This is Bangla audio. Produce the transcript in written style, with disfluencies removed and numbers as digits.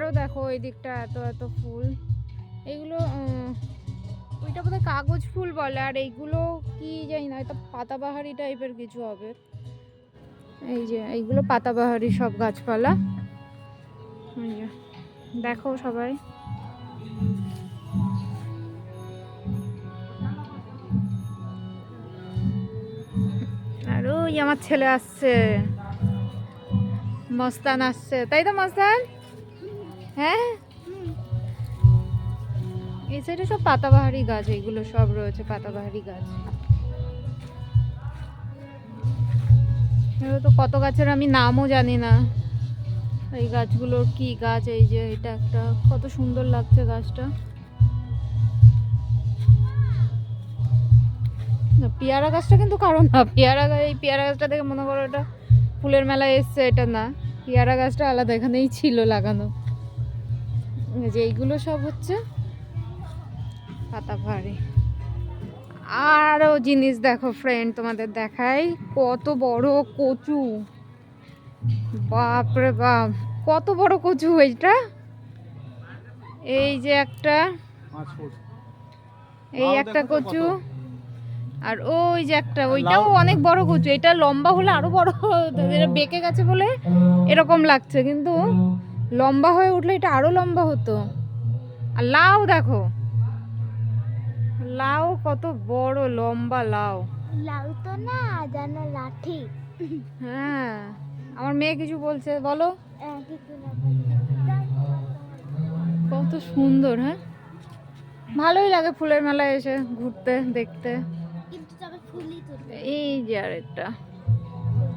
আরো দেখো ওই দিকটা এত এত ফুল। এইগুলো ওইটা বোধহয় কাগজ ফুল বলে, আর এইগুলো কি জানি না, এটা পাতাবাহারি টাইপের কিছু হবে। এই যে এইগুলো পাতাবাহারি সব গাছপালা। দেখো সবাই, আর ওই আমার ছেলে আসছে, মস্তান আসছে, তাই তো মস্তান? হ্যাঁ, এই সাইডে সব পাতাবাহারি গাছ, এইগুলো সব রয়েছে পাতাবাহারি গাছ। তো কত গাছের আমি নামও জানি না, এই গাছগুলোর কি গাছ। এই যে এটা একটা, কত সুন্দর লাগছে গাছটা। পেয়ারা গাছটা কিন্তু কারণ না, এই পেয়ারা গাছটা দেখে মনে করো এটা ফুলের মেলায় এসছে, এটা না, পেয়ারা গাছটা আলাদা এখানেই ছিল লাগানো। যে এইগুলো সব হচ্ছে পাতাবাহারি। আরো জিনিস দেখো ফ্রেন্ড, তোমাদের দেখাই, কত বড় কচু, বাপরে বাপ, কত বড় কচু এটা। এই যে একটা, এই একটা কচু, আর ওই যে একটা, ওইটাও অনেক বড় কচু। এটা লম্বা হলে আরো বড়, এটা বেঁকে গেছে বলে এরকম লাগছে, কিন্তু লম্বা হয়ে উঠলে এটা আরো লম্বা হতো। আর লাউ দেখো, লাউ কত বড় লম্বা লাউ। লাউ তো না, জানো লাঠি। হ্যাঁ, আমার মেয়ে কিছু বলছে, বলো। কত সুন্দর। হ্যাঁ, ভালোই লাগে ফুলের মেলায় এসে ঘুরতে দেখতে। কিন্তু তবে ফুলই তো। এই যে আরেকটা।